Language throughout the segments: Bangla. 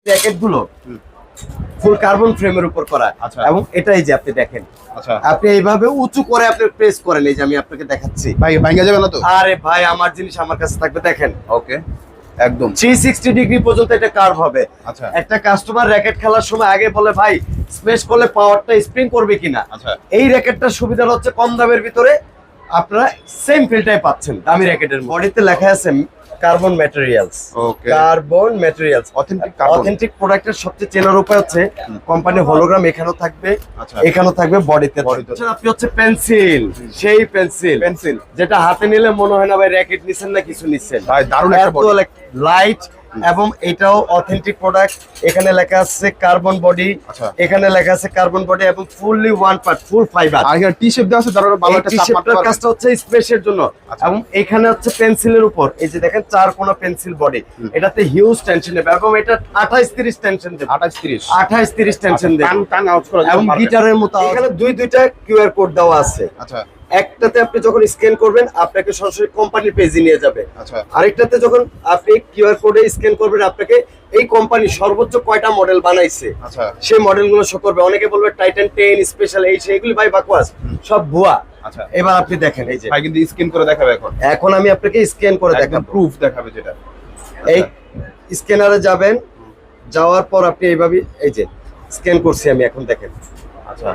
র্যাকেট গুলো ফুল কার্বন ফ্রেমের উপর করা। আচ্ছা। এবং এটাই যে আপনি দেখেন, আচ্ছা আপনি এইভাবে উঁচু করে আপনি প্রেস করেন, এই যে আমি আপনাকে দেখাচ্ছি। ভাই ভাঙা যাবে না তো? আরে ভাই, আমার জিনিস আমার কাছে থাকবে, দেখেন ওকে একদম 360 ডিগ্রি পর্যন্ত এটা কার্ভ হবে। আচ্ছা একটা কাস্টমার র্যাকেট খেলার সময় আগে বলে ভাই স্পেস করলে পাওয়ারটা স্প্রিং করবে কিনা। আচ্ছা এই র্যাকেটটার সুবিধা হচ্ছে কম দামের ভিতরে আপনারা সেম ফিলটাই পাচ্ছেন দামি র্যাকেটের। বডিতে লেখা আছে carbon materials. Okay carbon materials authentic carbon. Authentic প্রোডাক্টের সবচেয়ে চেনার উপায় হচ্ছে কোম্পানি হলোগ্রাম এখানেও থাকবে, আচ্ছা এখানেও থাকবে, বডিতে। আপনি হচ্ছে পেন্সিল, সেই পেন্সিল পেন্সিল যেটা হাতে নিলে মনে হয় না ভাই র্যাকেট নিছেন না কিছু নিছেন। ভাই দারুণ একটা বডি, লাইট এবং এটাও অথেন্টিক প্রোডাক্ট। এখানে লেখা আছে কার্বন বডি, আচ্ছা এখানে লেখা আছে কার্বন বডি এবং fully one part full fibre. আর এখানে টি শেপ দেওয়া আছে, দারুণ ভালো একটা চাপ মারতে পারবে। কাজটা হচ্ছে স্পেসের জন্য। আচ্ছা। এবং এখানে হচ্ছে পেন্সিলের উপর এই যে দেখেন চার কোণা পেন্সিল বডি, এটাতে হিউজ টেনশন নেবে এবং এটা 28-30 টেনশন দেবে, 28-30 টেনশন দেবে টান আউট করা এবং গিটারের মতো। এখানে দুইটা কিউআর কোড দেওয়া আছে। আচ্ছা একটাতে আপনি যখন স্ক্যান করবেন আপনাকে সরাসরি কোম্পানির পেজে নিয়ে যাবে। আচ্ছা আরেকটাতে যখন আপনি কিউআর কোডে স্ক্যান করবেন আপনাকে এই কোম্পানি সর্বোচ্চ কয়টা মডেল বানাইছে আচ্ছা সেই মডেলগুলো শো করবে। অনেকে বলবে টাইটান 10 স্পেশাল, এই সেইগুলি ভাই বাকওয়াস, সব ভুয়া। আচ্ছা এবার আপনি দেখেন, এই যে ভাই কিন্তু স্ক্যান করে দেখাবে এখন, এখন আমি আপনাকে স্ক্যান করে একদম দেখাবো। প্রুফ দেখাবে যেটা। এই স্ক্যানারে যাবেন, যাওয়ার পর আপনি এইভাবে এই যে স্ক্যান করছি আমি, এখন দেখেন। আচ্ছা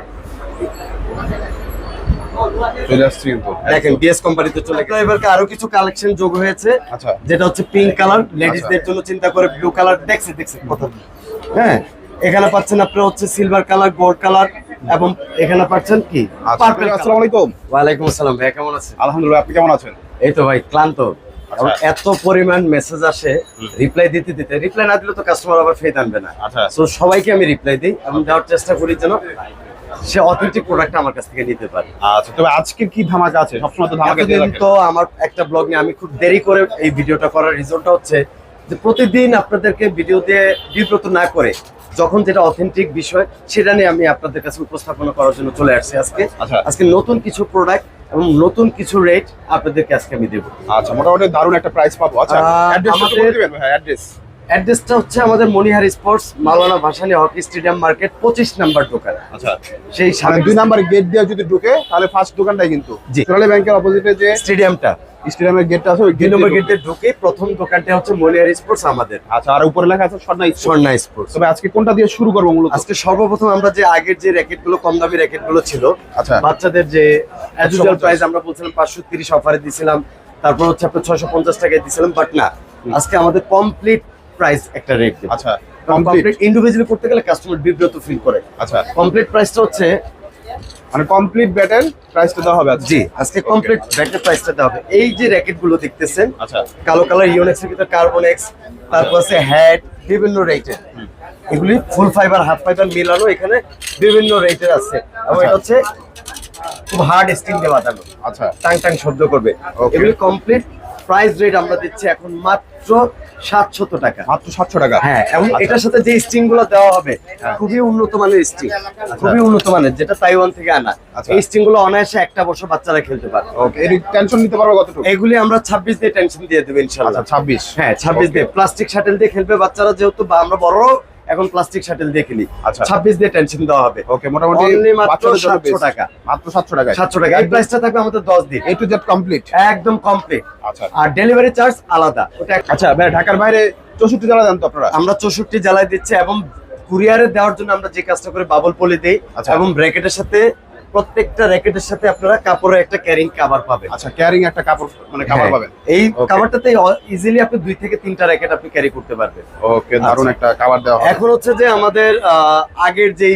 চলে আসছে কিন্তু দেখেন ডিএস কোম্পানিতে চলে গেছে। এবারকে আরো কিছু কালেকশন যোগ হয়েছে, আচ্ছা যেটা হচ্ছে পিঙ্ক কালার, লেডিসদের জন্য চিন্তা করে ব্লু কালার দেখছে কথা। হ্যাঁ, এখানে পাচ্ছেন আপনারা হচ্ছে সিলভার কালার, গোল্ড কালার এবং এখানে পাচ্ছেন কি পার্পল। আসসালামু আলাইকুম। ওয়ালাইকুম আসসালাম ভাই, কেমন আছেন? আলহামদুলিল্লাহ, আপনি কেমন আছেন? এই তো ভাই ক্লান্ত। এবং এত পরিমাণ মেসেজ আসে, রিপ্লাই দিতে দিতে রিপ্লাই না দিলে তো কাস্টমার আবার ফেদ আনবে না। আচ্ছা সো সবাইকে আমি রিপ্লাই দিই এবং দেওয়ার চেষ্টা করি যেন সে অথেন্টিক প্রোডাক্ট আমার কাছ থেকে নিতে পারে। আচ্ছা তবে আজকের কি ধামাকা আছে? সবসময় তো ধামাকা দিয়ে এতদিন রাখেন। তো আমার একটা ব্লগ নিয়ে আমি খুব দেরি করে এই ভিডিওটা করার রিজনটা হচ্ছে যে প্রতিদিন আপনাদেরকে ভিডিও দিয়ে বিব্রত না করে যখন যেটা অথেন্টিক বিষয় সেটা নিয়ে আমি আপনাদের কাছে উপস্থাপনা করার জন্য চলে আসছি আজকে। আচ্ছা। আজকে নতুন কিছু প্রোডাক্ট এবং নতুন কিছু রেট আপনাদেরকে আজকে আমি দেবো। আচ্ছা মোটামুটি দারুণ একটা প্রাইস পাবো। আচ্ছা অ্যাড্রেসটা আমাদের- বলে দিবেন ভাই, অ্যাড্রেস। অ্যাড্রেসটা হচ্ছে আমাদের Monihar sports, Maulana Bhasani hockey stadium market, 25 number দোকান। আচ্ছা সেই মানে সামনে 2 নাম্বার গেট দিয়ে যদি ঢুকে তাহলে ফার্স্ট দোকানটাই কিন্তু জি। সোনালী ব্যাংকের অপোজিটে যে স্টেডিয়ামটা স্টেডিয়ামের গেটটা আছে ওই 2 গেট নম্বর গেটে ঢুকে প্রথম দোকানটা হচ্ছে মনিহার স্পোর্টস আমাদের, আচ্ছা আর উপরে লেখা আছে স্বর্ণা স্টোর। স্বর্ণা স্পোর্টস। তবে আজকে কোনটা দিয়ে শুরু করব মূলত? আজকে সর্বপ্রথম আমরা যে আগের যে র্যাকেট গুলো কম দামি র্যাকেট গুলো ছিল, আচ্ছা বাচ্চাদের যে অ্যাডুয়াল প্রাইস আমরা বলছিলাম 530 অফারে দিছিলাম, তারপর হচ্ছে আপনার 650 টাকায় দিছিলাম, বাট না আজকে আমাদের কমপ্লিট প্রাইস একটা রেট দেব। আচ্ছা কমপ্লিট কমপ্লিট। ইন্ডিভিজুয়ালি করতে গেলে কাস্টমার বিব্রত ফিল করে। আচ্ছা কমপ্লিট প্রাইসটা হচ্ছে মানে কমপ্লিট ব্যাটেল প্রাইসটা দেওয়া হবে আজকে। জি আজকে কমপ্লিট র্যাকেট প্রাইসটা দেওয়া হবে। এই যে র্যাকেট গুলো দেখতেছেন আচ্ছা কালো কালার ইউনেক্স এর ভিতর কার্বন এক্স, তারপর আছে হ্যাট, বিভিন্ন রেটের। এগুলি ফুল ফাইবার হাফ ফাইবার মিলানো, এখানে বিভিন্ন রেটের আছে এবং এটা হচ্ছে খুব হার্ড স্টিল দিয়ে বাঁধানো, আচ্ছা টাং টাং শব্দ করবে। Okay. এগুলি কমপ্লিট প্রাইস রেট আমরা দিচ্ছি এখন মাত্র 700 টাকা। মাত্র 700 টাকা। হ্যাঁ, এবং আচ্ছা। এটার সাথে যে স্ট্রিং গুলো দেওয়া হবে হ্যাঁ। খুবই উন্নত মানের স্ট্রিং, খুবই উন্নত মানের, যেটা তাইওয়ান থেকে আনা। আচ্ছা। এই স্ট্রিং গুলো অনায়াসে একটা বছর বাচ্চারা খেলতে পারে। ওকে এর টেনশন নিতে পারবে কতটুকু? এগুলি আমরা 26 দিয়ে টেনশন দিয়ে দেবো ইনশাআল্লাহ। আচ্ছা 26। হ্যাঁ 26 দিয়ে প্লাস্টিক শাটেল দিয়ে খেলবে বাচ্চারা, যেহেতু আমরা বড়রাও এখন প্লাস্টিক শাটেল দিয়ে খেলি। আচ্ছা। 26 দিয়ে টেনশন দেওয়া হবে। ওকে মোটামুটি Only মাত্র বাচ্চাদের জন্য 700 best। টাকা। মাত্র 700 টাকা। 700 টাকা। এই প্রাইসটা থাকবে আমাদের 10 দিন, এ টু জেড কমপ্লিট। একদম কমপ্লিট। আচ্ছা আর ডেলিভারি চার্জ আলাদা, ওটা আচ্ছা ভাই ঢাকার বাইরে 64 জেলা জানতো আপনারা? আমরা 64 জেলায় দিচ্ছি এবং কুরিয়ারে দেওয়ার জন্য আমরা যে কাজটা করে বাবল পলি দেই। আচ্ছা। এবং ব্র্যাকেটের সাথে প্রত্যেকটা র্যাকেটের সাথে আপনারা কাপড়ের একটা ক্যারিং কভার পাবেন। আচ্ছা ক্যারিং একটা কাপড় মানে কভার হ্যাঁ, পাবেন। এই Okay. কভারটাতে ইজিলি আপনি 2 থেকে 3টা র্যাকেট আপনি ক্যারি করতে পারবেন। ওকে দারুণ একটা কভার দেওয়া হবে। এখন হচ্ছে যে আমাদের আগের যেই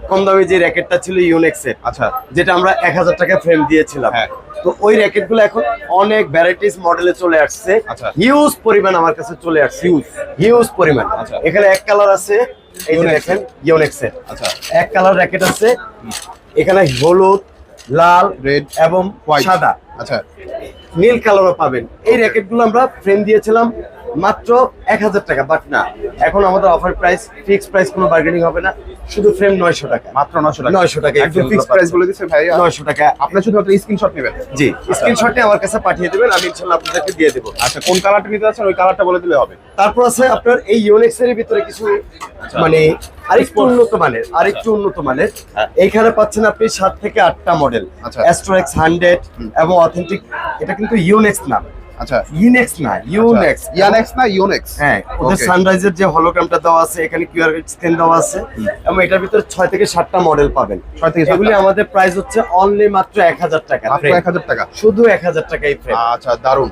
কম দামি যে র্যাকেটটা ছিল ইউনেক্সের, আচ্ছা যেটা আমরা 1000 টাকা ফ্রেম দিয়েছিলাম, হ্যাঁ। তো ওই র্যাকেটগুলো এখন অনেক ভ্যারাইটিস মডেলে চলে আসছে। আচ্ছা। হিউজ পরিমাণ আমার কাছে চলে আসছে, হিউজ পরিমাণ। আচ্ছা। এখানে এক কালার আছে, এই যে Yonex দেখেন ইউনেক্সের আচ্ছা এক কালার র্যাকেট আছে, এখানে হলুদ, লাল, রেড এবং হোয়াইট সাদা, আচ্ছা নীল কালারও পাবেন। এই র্যাকেটগুলো আমরা ফ্রেম দিয়েছিলাম মাত্র 1000 টাকা। বাট না, এখন আমাদের অফার প্রাইস, ফিক্সড প্রাইস, কোনো বার্গেনিং হবে না, শুধু ফ্রেম 900 টাকা। মাত্র 900 টাকা। 900 টাকা একদম ফিক্সড প্রাইস বলে দিয়েছে ভাই। 900 টাকা। আপনি শুধুমাত্র স্ক্রিনশট নেবেন। জি, স্ক্রিনশটে আমার কাছে পাঠিয়ে দেবেন, আমি ইনশাআল্লাহ আপনাদেরকে দিয়ে দেব। আচ্ছা, কোন কালারটা নিতে যাচ্ছেন ওই কালারটা বলে দিলে হবে। তারপর আছে আপনার এই ইউনিক্স এর ভিতরে কিছু মানে আরেকটু উন্নত মানের এইখানে পাচ্ছেন আপনি 7 থেকে 8টা মডেল। আচ্ছা। অ্যাস্ট্রোএক্স 100 এবং অথেন্টিক। এটা কিন্তু ইউনিক্স নাম, আচ্ছা, ইউনিক্স না, ইউনিক্স। ইয়ানেক্স না ইউনেক্স? হ্যাঁ, ওদের Okay. সানরাইজের যে হলোগ্রামটা দেওয়া আছে, এখানে কিউআর স্ক্যান দেওয়া আছে এবং এটার ভিতরে 6 থেকে 7টা মডেল পাবেন। 6 থেকে 7টা। এগুলি আমাদের প্রাইস হচ্ছে অনলি মাত্র 1000 টাকা। মাত্র 1000 টাকা। শুধু 1000 টাকা এই ফ্রেম। আচ্ছা, দারুন।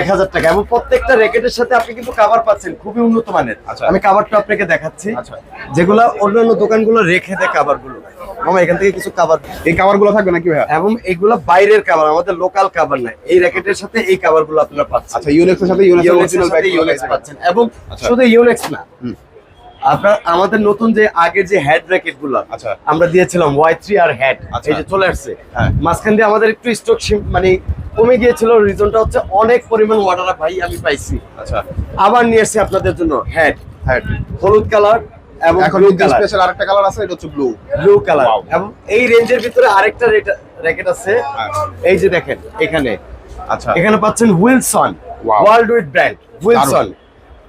1000 টাকা এবং প্রত্যেকটা র্যাকেটের সাথে আপনি কিন্তু কভার পাচ্ছেন, খুবই উন্নত মানের। আচ্ছা। আমি কভারটা আপনাকে দেখাচ্ছি। আচ্ছা। যেগুলা অন্যান্য দোকানগুলো রেখে দেয় কভারগুলো, মামা এখান থেকে কিছু কভার। এই কভারগুলো থাকবে নাকি ভাইয়া? এবং এগুলা বাইরের কভার, আমাদের লোকাল কভার না। এই র্যাকেটের সাথে এই কভারগুলো আপনারা পাচ্ছেন। আচ্ছা, ইউনেক্সের সাথে ইউনেক্স ইউনিক্সের অরিজিনাল সাথে ব্যাগ ইউনিক্স পাচ্ছেন। এবং আচ্ছা। শুধু ইউনিক্স না, হুম। আপনার আমাদের নতুন যে আগের যে হেড র্যাকেট গুলো আচ্ছা। আমরা দিয়েছিলাম Y3 আর হেড, আচ্ছা। এই যে চলে আসছে। হ্যাঁ। মাঝখান দিয়ে আমাদের একটু স্টক মানে কমে গিয়েছিল। রিজনটা হচ্ছে অনেক পরিমাণ অর্ডার ভাই আমি পাইছি। আচ্ছা, আবার নিয়ে এসেছি আপনাদের জন্য হেড, হ্যাঁ। হলুদ কালার এবং এখন ব্লু কিন্তু কালার। স্পেশাল আরেকটা কালার আছে, এটা হচ্ছে ব্লু। Blue colour Wow. এবং এই রেঞ্জের ভিতরে আরেকটা র্যাকেট আছে। হ্যাঁ। এই যে দেখেন এখানে, আচ্ছা, এখানে পাচ্ছেন Wilson, Wow. World weed brand Wilson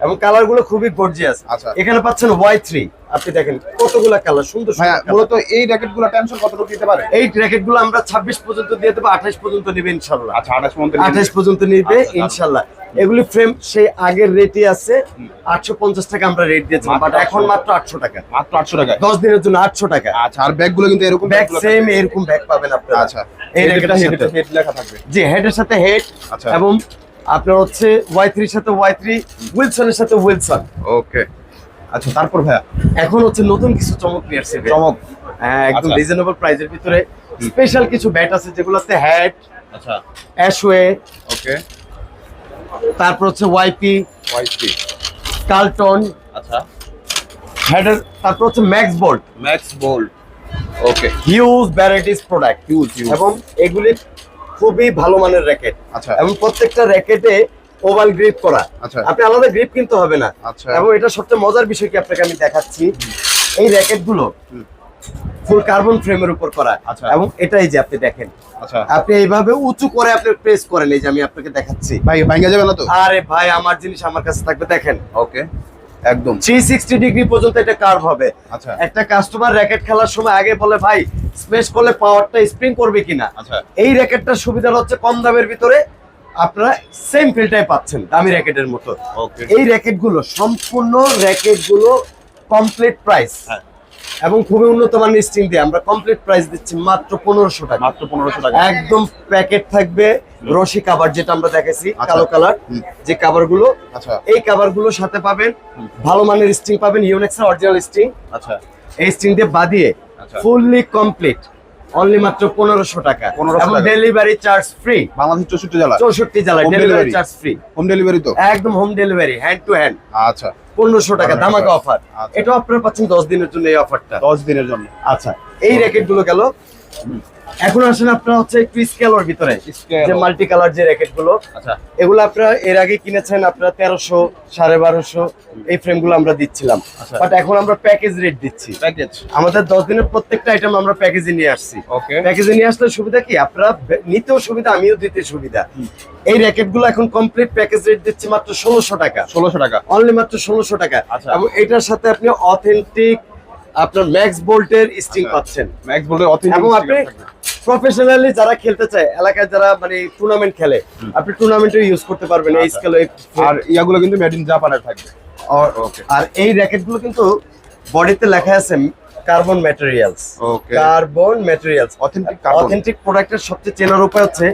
এবং কালার গুলো খুবই গর্জিয়াস। আচ্ছা। এখানে পাচ্ছেন Y3, আপনি দেখেন কতগুলা কালার, সুন্দর ভাইয়া সুন্দর মূলত এই র্যাকেটগুলো টেনশন কতটুকু দিতে পারে? এই র্যাকেট গুলো আমরা 26 পর্যন্ত দিয়ে দেবো, 28 পর্যন্ত নিবে ইনশাল্লাহ। আচ্ছা, 28 পর্যন্ত 28 পর্যন্ত নিবে আচ্ছা, ইনশাল্লাহ। এগুলি ফ্রেম সেই আগের রেটই আছে, 850 টাকা আমরা রেট দিয়েছিলাম, বাট মাত্র এখন 800 মাত্র 800 টাকা। মাত্র 800 টাকা। 10 দিনের জন্য 800 টাকা। আচ্ছা, আর ব্যাগগুলো কিন্তু এরকম ব্যাগ ব্যাগগুলো সেম এরকম ব্যাগ পাবেন আপনারা। আচ্ছা, এই র্যাকেটের সাথে হেড লেখা থাকবে। জি, হেডের সাথে হেড আচ্ছা। এবং আপনার হচ্ছে Y3 এর সাথে Y3, উইলসনের সাথে উইলসন। ওকে। আচ্ছা, তারপর ভাইয়া এখন হচ্ছে নতুন কিছু চমক নিয়ে আসছে ভাই। চমক। হ্যাঁ, একদম আচ্ছা। রিজনেবল প্রাইসের ভিতরে স্পেশাল কিছু ব্যাট আছে যেগুলোতে হেড, আচ্ছা, অ্যাশওয়ে, ওকে। তারপর হচ্ছে YP, Y3। কার্লটন, আচ্ছা, হেডের, তারপর হচ্ছে Max Bolt. Max Bold. Okay. Huge varieties product huge. এবং এগুলি খুবই ভালো মানের র্যাকেট। আচ্ছা। এবং প্রত্যেকটা র্যাকেটে ওভাল গ্রিপ করা। আচ্ছা। আপনি আলাদা গ্রিপ কিনতে হবে না। আচ্ছা। এবং এটা সবচেয়ে মজার বিষয় কি আপনাকে আমি দেখাচ্ছি, এই র্যাকেট গুলো ফুল কার্বন ফ্রেমের উপর করা। আচ্ছা। এবং এটাই যে আপনি দেখেন, আচ্ছা, আপনি এইভাবে উঁচু করে আপনি প্রেস করেন, এই যে আমি আপনাকে দেখাচ্ছি। ভাই ভাঙা যাবে না তো? আরে ভাই, আমার জিনিস আমার কাছে থাকবে, দেখেন ওকে, একদম। 360 ডিগ্রি পর্যন্ত এটা কার্ভ হবে। আচ্ছা। একটা কাস্টমার র্যাকেট খেলার সময় আগে বলে ভাই স্পেস করলে পাওয়ারটা স্প্রিং করবে কিনা। আচ্ছা। এই র্যাকেটটার সুবিধা হচ্ছে কম দামের ভিতরে আপনারা সেম ফিলটাই পাচ্ছেন দামি র্যাকেটের মতো। ওকে। এই র্যাকেটগুলো সম্পূর্ণ র্যাকেটগুলো কমপ্লিট প্রাইস হ্যাঁ। এবং খুবই উন্নত মানের স্টিং দিয়ে আমরা কমপ্লিট প্রাইস দিচ্ছি মাত্র 1500 টাকা। মাত্র 1500 টাকা। একদম প্যাকেট থাকবে রশি কাভার, যেটা আমরা দেখেছি আচ্ছা। কালো কালার যে কাভার গুলো। আচ্ছা। এই কাভার গুলোর সাথে পাবেন ভালো মানের স্টিং পাবেন, ইউনিক্স এর অরিজিনাল স্টিং। আচ্ছা, এই স্টিং দিয়ে বাদিয়ে আচ্ছা। ফুললি কমপ্লিট অনলি মাত্র 1500 টাকা। 1500 এবং টাকা। Delivery charge free. বাংলাদেশ 64 জেলা। 64 জেলায় Home delivery delivery? Charge free. Home delivery তো? একদম home delivery, hand to hand. আচ্ছা, 1500 টাকা 1500 ধামাকা টাকা। অফার। আচ্ছা। এটা আপনারা পাচ্ছেন 10 দিনের জন্য এই অফারটা। 10 দিনের জন্য। আচ্ছা, এই র্যাকেট গুলো গেল। এখন আসেন আপনারা হচ্ছে একটু স্কেলের ভিতরে, Scale। যে মাল্টি কালার যে র্যাকেট গুলো, আচ্ছা, এগুলো আপনারা এর আগে কিনেছেন আপনারা 1300, 1250 এই ফ্রেম গুলো আমরা দিচ্ছিলাম। আচ্ছা। বাট এখন আমরা প্যাকেজ রেট দিচ্ছি। প্যাকেজ। আমাদের 10 দিনের প্রত্যেকটা আইটেম আমরা প্যাকেজে নিয়ে আসছি। ওকে। প্যাকেজে নিয়ে আসলে সুবিধা কি, আপনারা নিতেও সুবিধা, আমিও দিতে সুবিধা। এই র্যাকেট গুলো এখন কমপ্লিট প্যাকেজ রেট দিচ্ছি মাত্র 1600 টাকা। 1600 টাকা। অনলি মাত্র 1600 টাকা। আচ্ছা। এবং এটার সাথে আপনি অথেন্টিক আপনার ম্যাক্স বোল্টের স্টিং আচ্ছা। পাচ্ছেন। ম্যাক্স বোল্ডের অথেন্টিক। এবং আপনি প্রফেশনালি যারা খেলতে চায়, এলাকায় যারা মানে টুর্নামেন্ট খেলে, আপনি টুর্নামেন্টে ইউজ করতে পারবেন এই আচ্ছা। স্কেলে। আর ইয়াগুলো কিন্তু মেড ইন জাপানের থাকবে। ওকে। আর এই র্যাকেট গুলো কিন্তু বডিতে লেখা আছে carbon materials. Okay. Carbon materials authentic carbon. Authentic প্রোডাক্টের সবচেয়ে চেনার উপায় হচ্ছে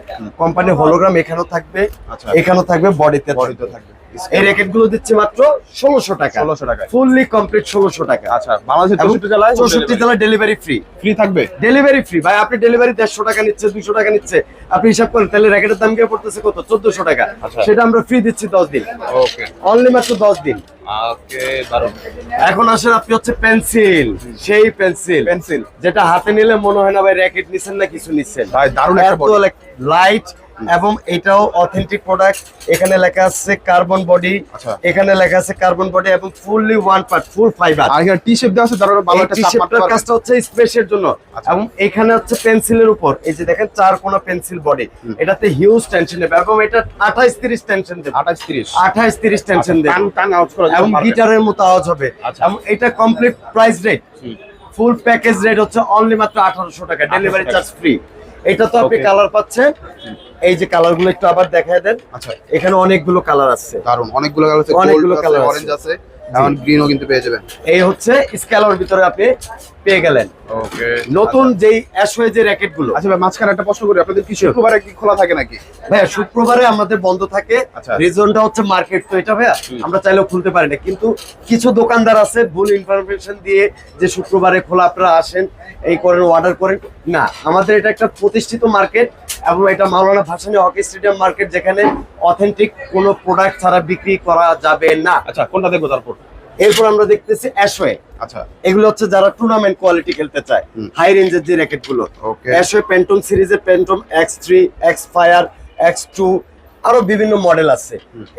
কোম্পানি হলোগ্রাম এখানেও থাকবে, আচ্ছা। এখানেও থাকবে, বডিতে বডিতে থাকবে। এই র্যাকেট গুলো দিচ্ছে মাত্র 1600 টাকা। 1600 টাকায়। ফুললি কমপ্লিট 1600 টাকা। আচ্ছা, বাংলাদেশের 64 জেলায় 64 জেলায় ডেলিভারি ফ্রি। ফ্রি থাকবে। ডেলিভারি ফ্রি ভাই। আপনি ডেলিভারি 150 টাকা নিচ্ছে, 200 টাকা নিচ্ছে, আপনি হিসাব করেন তাহলে র্যাকেটের দাম গিয়ে পড়তেছে কত, 1400 টাকা। আচ্ছা। সেটা আমরা ফ্রি দিচ্ছি 10 দিন, ওকে। অনলি মাত্র 10 দিন। ওকে, দারুণ। এখন আসেন আপনি হচ্ছে পেন্সিল, সেই পেন্সিল পেন্সিল। যেটা হাতে নিলে মনে হয় না ভাই র্যাকেট নিছেন না কিছু নিচ্ছেন। ভাই, দারুণ একটা body। লাইট এবং এটাও অথেন্টিক প্রোডাক্ট। এখানে লেখা আছে কার্বন বডি, আচ্ছা। এখানে লেখা আছে কার্বন বডি এবং fully one part, full fibre. আর এখানে টি শেপ দেওয়া আছে, তার ভালো একটা চাপ মারতে টি-শেপটার পারবে। কাজটা হচ্ছে স্পেসের জন্য। আচ্ছা। এবং এখানে হচ্ছে পেন্সিলের উপর এই যে দেখেন 4 কোণা পেন্সিল বডি, এটাতে হিউজ টেনশন নেবে এবং এটা 28-30 টেনশন দেবে, 28-30 28-30 টেনশন দেবে টান টান আউট করা এবং গিটারের মতো আওয়াজ হবে। আচ্ছা। এবং এটা complete price rate, full package rate হচ্ছে অনলি মাত্র 1800 টাকা, ডেলিভারি চার্জ ফ্রি। এটা তো আপনি Okay. কালার পাচ্ছেন, এই যে কালারগুলো একটু আবার দেখায় দেন। আচ্ছা, এখানে অনেকগুলো কালার আছে, দারুন অনেকগুলো কালার আছে, অনেকগুলো গোল্ড colour আছে, আছে। অরেঞ্জ আছে, এমন গ্রিনও কিন্তু পেয়ে যাবেন। এই হচ্ছে স্কেলার ভিতরে আপনি পেয়ে গেলেন ওকে, নতুন যেই অ্যাশওয়ে যে র্যাকেট গুলো। আচ্ছা ভাই, মাঝখানে একটা প্রশ্ন করি, আপনাদের কি শুক্রবারে কি খোলা থাকে নাকি? ভাইয়া শুক্রবারে আমাদের বন্ধ থাকে, আচ্ছা। রিজনটা হচ্ছে মার্কেট তো এটা ভাইয়া, আমরা চাইলেও খুলতে পারি না, কিন্তু কিছু দোকানদার আছে ভুল ইনফরমেশন দিয়ে যে শুক্রবারে খোলা, আপনারা আসেন এই করেন অর্ডার করেন। না, আমাদের এটা একটা প্রতিষ্ঠিত মার্কেট এবং এটা মাওলানা ভাসানী হকি স্টেডিয়াম মার্কেট, যেখানে অথেন্টিক কোনো প্রোডাক্ট ছাড়া বিক্রি করা যাবে না। আচ্ছা, কোনটা দেখবো তারপর? এরপর আমরা দেখতেছি অ্যাশওয়ে। আচ্ছা, এগুলো হচ্ছে যারা টুর্নামেন্ট কোয়ালিটি খেলতে চায়, হাই রেঞ্জের যে র্যাকেট গুলো। Okay. অ্যাশওয়ে প্যান্টম সিরিজের প্যান্টম X3, X-Fire, X2 আরো বিভিন্ন মডেল আছে।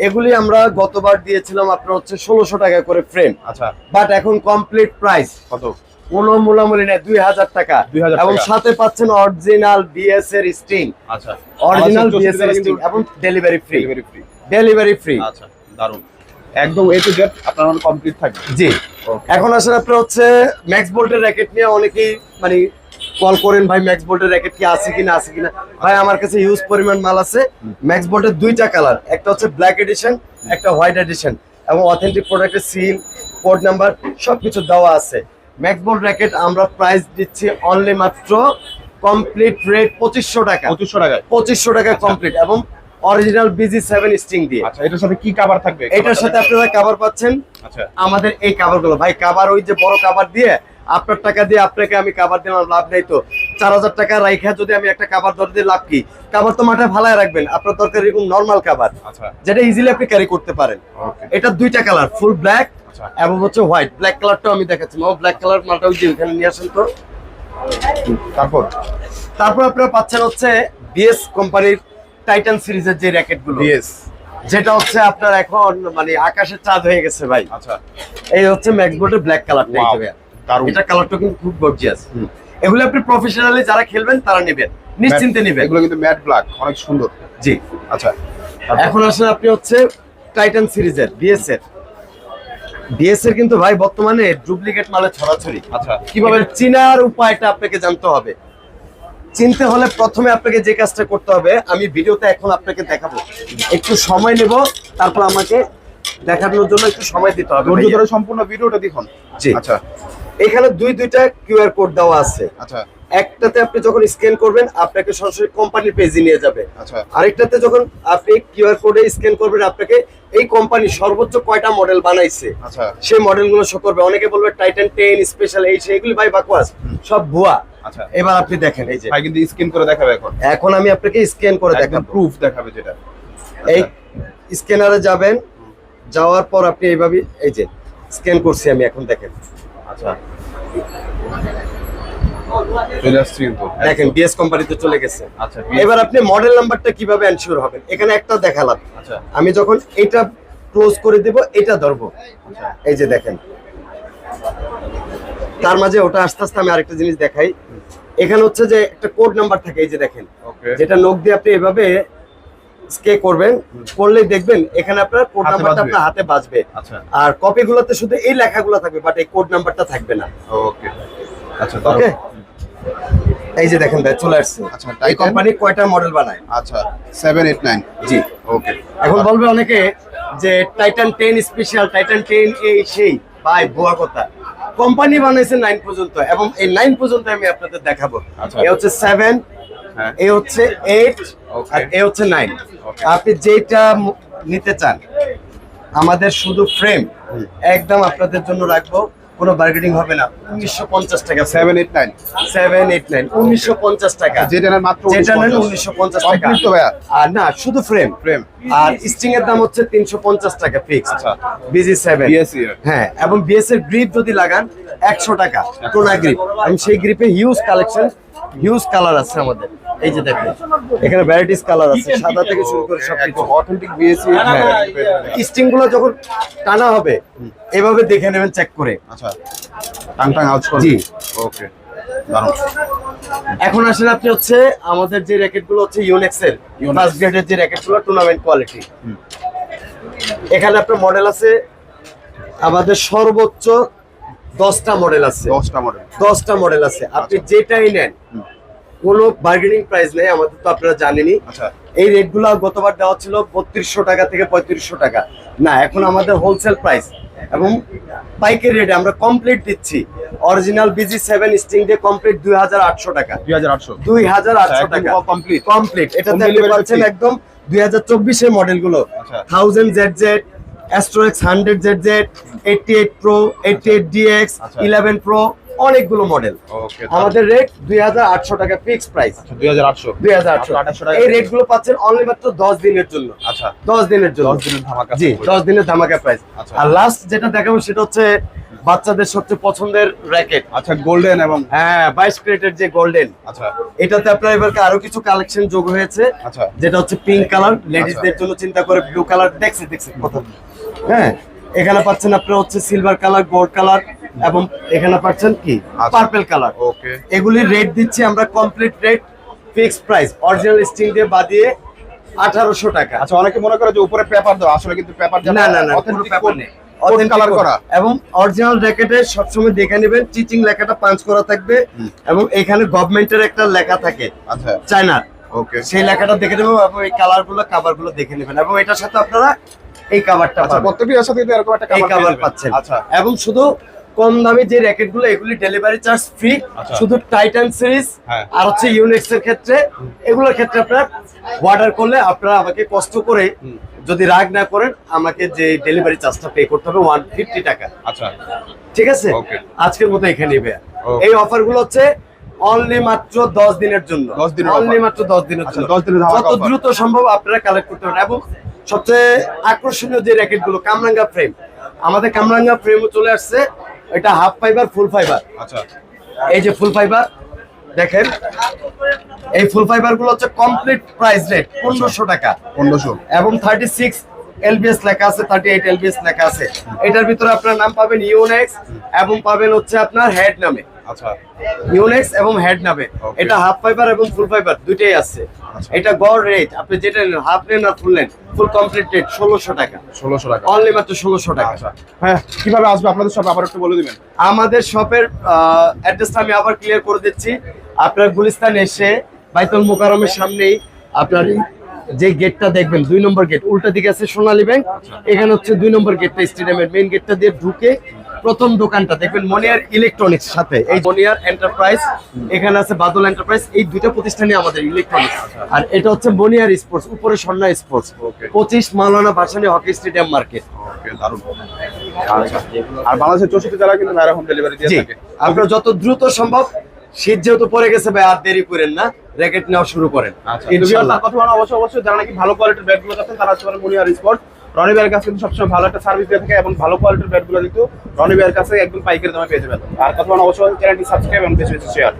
এগুলি আমরা গতবার দিয়েছিলাম আপনার হচ্ছে 1600 টাকা করে ফ্রেম, আচ্ছা, বাট এখন কমপ্লিট প্রাইস কত? কোনো মূলামূলি নেই, 2000 টাকা। 2000 এবং টাকা। সাথে পাচ্ছেন অরিজিনাল বিএস এর স্টিং, আচ্ছা, অরিজিনাল আমাদের বিএস এর কিন্তু স্টিং এবং delivery free, delivery free. Delivery free. আচ্ছা, দারুন, একদম এ টু জেড আপনার কমপ্লিট থাকবে। জি। এখন আসলে আপনার হচ্ছে ম্যাক্স বোল্টের র্যাকেট নিয়ে অনেকেই মানে কল করেন, ভাই ম্যাক্স বোল্টের র্যাকেট কি আছে কিনা, আছে কিনা। ভাই আমার কাছে হিউজ পরিমাণ মাল আছে। ম্যাক্স বোল্টের দুইটা কালার, একটা হচ্ছে ব্ল্যাক এডিশন, একটা হোয়াইট এডিশন, এবং অথেন্টিক প্রোডাক্টের সিল, কোড নাম্বার সবকিছু দেওয়া আছে। ম্যাক্স বোল্ট র্যাকেট আমরা প্রাইস দিচ্ছি অনলি মাত্র কমপ্লিট রেট 2500 টাকা, 2500 টাকায়। 2500 টাকা কমপ্লিট এবং অরিজিনাল BG7 স্টিং দিয়ে। আচ্ছা, এটার সাথে কি কভার থাকবে? এটার সাথে আপনারা কভার পাচ্ছেন আচ্ছা, আমাদের এই কাভার গুলো। ভাই কাভার ওই যে বড় কাভার দিয়ে আপনার টাকা দিয়ে আপনাকে আমি কাভার দিলাম, লাভ নেই তো। 4000 টাকা রাইখা যদি আমি একটা কাভার ধরে দিই, লাভ কি? কাভার তো মাথায় ভালায় রাখবেন, আপনার দরকার এরকম নরমাল কাভার, আচ্ছা, যেটা ইজিলি আপনি ক্যারি করতে পারেন। ওকে, এটা দুইটা কালার, ফুল ব্ল্যাক আচ্ছা, এবং হচ্ছে হোয়াইট। ব্ল্যাক কালারটাও আমি দেখাচ্ছি, ও ব্ল্যাক কালার মালটা ওই যে এখানে নিয়ে আসেন তো। তারপর তারপর আপনারা পাচ্ছেন হচ্ছে বিএস কোম্পানির টাইটান সিরিজের যে র্যাকেট গুলো, বিএস। যেটা হচ্ছে আপনার এখন মানে আকাশের চাঁদ হয়ে গেছে ভাই। আচ্ছা, এই হচ্ছে ম্যাক্স বোর্ডের ব্ল্যাক কালারটা, Wow, দারুণ। এটা কালারটা কিন্তু খুব গর্জিয়াস। এগুলো আপনি প্রফেশনালি যারা খেলবেন তারা নেবেন, নিশ্চিন্তে নেবেন। এগুলো কিন্তু ম্যাট ব্ল্যাক, অনেক সুন্দর। জি। আচ্ছা, এখন আসলে আপনি হচ্ছে টাইটান সিরিজের বিএস এর কিন্তু ভাই বর্তমানে ডুপ্লিকেট মালে ছড়াছড়ি। আচ্ছা, কিভাবে চিনার উপায়টা আপনাকে জানতে হবে। চিনতে হলে প্রথমে আপনাকে যে কাজটা করতে হবে, আমি ভিডিওতে এখন আপনাকে দেখাবো, একটু সময় নেব, তারপর আমাকে দেখানোর জন্য একটু সময় দিতে হবে। ধৈর্য ভাইয়া। ধরে সম্পূর্ণ ভিডিওটা দেখুন। জি। আচ্ছা, এখানে দুইটা কিউআর কোড দেওয়া আছে। আচ্ছা, একটাতে আপনি যখন স্ক্যান করবেন আপনাকে সরাসরি কোম্পানির পেজে নিয়ে যাবে, আচ্ছা, আরেকটাতে যখন আপনি কিউআর কোডে স্ক্যান করবেন আপনাকে এই কোম্পানি সর্বোচ্চ কয়টা মডেল বানাইছে আচ্ছা, সেই মডেলগুলো শো করবে। অনেকে বলবে টাইটান 10 স্পেশাল, এই সেগুলি ভাই বাকওয়াস, সব ভুয়া। আচ্ছা, এবার আপনি দেখেন, এই যে ভাই কিন্তু স্ক্যান করে দেখাবে এখন, এখন আমি আপনাকে স্ক্যান করে একদম দেখাবো। প্রুফ দেখাবে যেটা। এই স্ক্যানারে যাবেন, যাওয়ার পর আপনি এইভাবে এই যে স্ক্যান করছি আমি, এখন দেখেন। আচ্ছা, চলে আসছে কিন্তু, দেখেন বিএস কোম্পানিতে চলে গেছে। আচ্ছা, এবার আপনি মডেল নাম্বারটা কিভাবে এনশিওর হবেন, এখানে একটা দেখালাম। আচ্ছা, আমি যখন এটা ক্লোজ করে দেব, এটা ধরবো, আচ্ছা, এই যে দেখেন, তার মাঝে ওটা আস্তে আস্তে আমি আরেকটা জিনিস দেখাই। এখানে হচ্ছে যে একটা কোড নাম্বার থাকে, এই যে দেখেন, ওকে, যেটা নখ দিয়ে আপনি এভাবে স্কে করবেন, করলেই দেখবেন এখানে আপনার কোড হাতে নাম্বারটা বাজবে। আপনার হাতে বাজবে। আচ্ছা, আর কপিগুলোতে শুধু এই লেখাগুলো থাকবে, বাট এই কোড নাম্বারটা থাকবে না। ওকে, আচ্ছা, ওকে, এই যে দেখেন ভাই চলে আসছে। আচ্ছা, এই Titan? কোম্পানি কয়টা মডেল বানায়? আচ্ছা, 789, জি। ওকে, এখন বলবে অনেকে যে টাইটান 10 স্পেশাল, টাইটান 10 এই সেই, ভাই ভুয়া কথা। কোম্পানি বানাইছে 9 পর্যন্ত এবং এই 9 পর্যন্ত আমি আপনাদের দেখাবো। আচ্ছা। এই হচ্ছে 7, হ্যাঁ, এই হচ্ছে 8, Okay. আর এই হচ্ছে 9। Okay. আপনি যেটা নিতে চান, আমাদের শুধু ফ্রেম একদম আপনাদের জন্য রাখবো, কোনো বার্গেনিং হবে না। 1950 টাকা, 789, 789 1950 টাকা, যেটা নেন মাত্র যেটা নেন 1950 টাকা। Complete তো ভাইয়া? আর না, শুধু ফ্রেম। ফ্রেম, আর স্টিং এর দাম হচ্ছে 350 টাকা ফিক্স। আচ্ছা, BG7 BSc এর। হ্যাঁ, এবং বিএস এর গ্রিপ যদি লাগান 100 টাকা টোনা গ্রিপ। আমি সেই গ্রিপে হিউজ কালেকশন, হিউজ কালার আছে আমাদের। এই যে দেখেন এখানে ভ্যারাইটিস কালার আছে, সাদা থেকে শুরু করে সব কিছু। একদম অথেন্টিক বিএসসি। স্টিং গুলো যখন টানা হবে এভাবে দেখে নেবেন চেক করে। আচ্ছা, টাং টাং আউট করবে। জি। ওকে, দারুণ। এখন আসলে আপনি হচ্ছে আমাদের যে র্যাকেট গুলো হচ্ছে ইউনেক্সের ফার্স্ট গ্রেডের যে র্যাকেট গুলো টুর্নামেন্ট কোয়ালিটি, এখানে আপনার মডেল আছে আমাদের সর্বোচ্চ 10টা মডেল আছে। 10টা মডেল। 10টা মডেল আছে, আপনি যেটাই নেন কোনো বার্গেনিং প্রাইস নেই আমাদের, তো আপনারা জানেনই। আচ্ছা, এই রেটগুলো গতবার দেওয়া ছিল 3200 টাকা থেকে 3500 টাকা, না এখন আমাদের হোলসেল প্রাইস এবং পাইকারি রেটে আমরা কমপ্লিট দিচ্ছি। অরিজিনাল BG7 স্টিং দিয়ে কমপ্লিট 2800 টাকা। 2800 2800 টাকা কমপ্লিট। কমপ্লিট। এটাতে Home আপনি delivery পাচ্ছেন free? একদম 2024 এর মডেলগুলো। আচ্ছা। 1000ZZ, Astro X 100ZZ, 88 Pro, 88DX, আচ্ছা। 11 Pro, অনেকগুলো মডেল। ওকে, আমাদের রেট 2800 টাকা ফিক্স প্রাইস। 2800। 2800 এই রেট গুলো পাচ্ছেন অনলি মাত্র 10 দিনের জন্য। আচ্ছা, 10 দিনের জন্য। 10 দিনের ধামাকা। জি, 10 দিনের ধামাকা প্রাইস। আচ্ছা। আর লাস্ট যেটা দেখাবো সেটা হচ্ছে বাচ্চাদের সবচেয়ে পছন্দের র্যাকেট। আচ্ছা, গোল্ডেন এবং হ্যাঁ, 22 ক্যারেটের যে গোল্ডেন। আচ্ছা, এটাতে আপনার এবারকে আরো কিছু কালেকশন যোগ হয়েছে। আচ্ছা, যেটা হচ্ছে পিঙ্ক কালার, লেডিসদের জন্য চিন্তা করে ব্লু কালার দেখছে কত। হ্যাঁ, এখানে পাচ্ছেন আপনার হচ্ছে সিলভার কালার, গোল্ড কালার এবং এখানে পাচ্ছেন কি আচ্ছা। Purple colour. ওকে, এগুলির রেট দিচ্ছি আমরা complete rate fix price, original স্টিং দিয়ে বাদিয়ে 1800 টাকা। আচ্ছা। অনেকে মনে করে যে উপরে পেপার দাও, আসলে কিন্তু পেপার না না না, কোনো ব্যাপার নেই। অথেন্টিক কালার করা এবং অরিজিনাল র্যাকেটে সবসময় দেখে নেবেন টিচিং লেখাটা পাঞ্চ করা থাকবে এবং এখানে গভর্নমেন্টের একটা লেখা থাকে আচ্ছা, চায়না, ওকে। সেই লেখাটা দেখে নেবেন এবং এই কালার গুলো দেখে নেবেন এবং এটার সাথে আপনারা এই কাভারটা আচ্ছা, পাবেন। প্রত্যেকটি এর সাথে কিন্তু এরকম একটা এই cover কাভার পেয়ে যাবেন। পাচ্ছেন। আচ্ছা, এবং শুধু কম দামি যে র্যাকেট গুলো এগুলি ডেলিভারি চার্জ ফ্রি। আচ্ছা। শুধু টাইটান সিরিজ হ্যাঁ। আর হচ্ছে ইউনিক্স এর ক্ষেত্রে, এগুলোর ক্ষেত্রে আপনারা অর্ডার করলে আপনারা আমাকে কষ্ট করে যদি রাগ না করেন আমাকে যে ডেলিভারি চার্জটা পে করতে হবে 150 টাকা। আচ্ছা, ঠিক আছে, Okay. আজকের মতো এখানে নেবে। Okay. এই অফার গুলো হচ্ছে অনলি মাত্র 10 দিনের জন্য। 10 দিনের অনলি offer। মাত্র 10 দিনের আচ্ছা, জন্য। 10 দিনের ধামাকা যত offer। দ্রুত সম্ভব আপনারা কালেক্ট করতে পারেন। এবং সবচেয়ে আকর্ষণীয় যে র্যাকেট গুলো কামরাঙ্গা ফ্রেম, আমাদের কামরাঙ্গা ফ্রেমও চলে আসছে। এটা হাফ ফাইবার, ফুল ফাইবার। আচ্ছা, এই যে ফুল ফাইবার দেখেন, এই ফুল ফাইবার গুলো হচ্ছে কমপ্লিট প্রাইস রেট 1500 টাকা 1500। এবং 36 LBS লেখা আছে, 38 LBS লেখা আছে। এটার ভিতরে আপনার নাম পাবেন ইউনেক্স এবং পাবেন হচ্ছে আপনার হেড নামে। আচ্ছা, ইউনেক্স এবং হেড নামে। Okay. এটা হাফ ফাইবার এবং ফুল ফাইবার দুইটাই আছে। আচ্ছা। এটা গড় রেট আপনি যেটা নেন, হাফ নেন আর ফুল নেন, ফুল কমপ্লিট রেট 1600 টাকা। 1600 টাকা। অনলি মাত্র 1600 টাকা। আচ্ছা, হ্যাঁ, কিভাবে আসবে আপনাদের সব আবার একটু বলে দিবেন। আমাদের শপের অ্যাড্রেসটা আমি আবার ক্লিয়ার করে দিচ্ছি। আপনার গুলিস্তান এসে বাইতুল মোকাররমের সামনেই আপনার যে গেটটা দেখবেন 2 নম্বর গেট, উল্টা দিকে আছে সোনালী ব্যাংক। এখানে হচ্ছে 2 নম্বর গেটটা, স্টেডিয়ামের মেইন গেটটা দিয়ে ঢুকে প্রথম দোকানটা দেখবেন মনিয়ার ইলেকট্রনিক্স, সাথে এই মনিয়ার এন্টারপ্রাইজ, এখানে আছে বাদল এন্টারপ্রাইজ। এই দুইটা প্রতিষ্ঠানই আমাদের ইলেকট্রনিক্স। আর এটা হচ্ছে মনিয়ার স্পোর্টস, উপরে স্বর্ণা স্পোর্টস, Okay. 25 মাওলানা ভাসানী হকি স্টেডিয়াম মার্কেট। ওকে, দারুণ। আচ্ছা, আর বাংলাদেশের 64 জেলায় কিন্তু ভাইরা হোম ডেলিভারি দিয়ে জি, থাকে। আপনারা যত দ্রুত সম্ভব, শীত যেহেতু পড়ে গেছে ভাই, আর দেরি করেন না, র্যাকেট নেওয়া শুরু করেন আচ্ছা, ইনশাআল্লাহ। তার কথা বলা অবশ্যই যারা নাকি ভালো কোয়ালিটির ব্যাটগুলো চাচ্ছেন তারা আসতে পারেন মুনিয়ার স্পোর্ট। রনি ভাইয়ের কাছে কিন্তু সবসময় ভালো একটা সার্ভিস দিয়ে থাকে এবং ভালো কোয়ালিটির ব্যাটগুলো কিন্তু রনি ভাইয়ের কাছে একদম পাইকারি দামে পেয়ে যাবেন। আর কথা বলা অবশ্যই চ্যানেলটি সাবস্ক্রাইব এবং বেশি বেশি শেয়ার।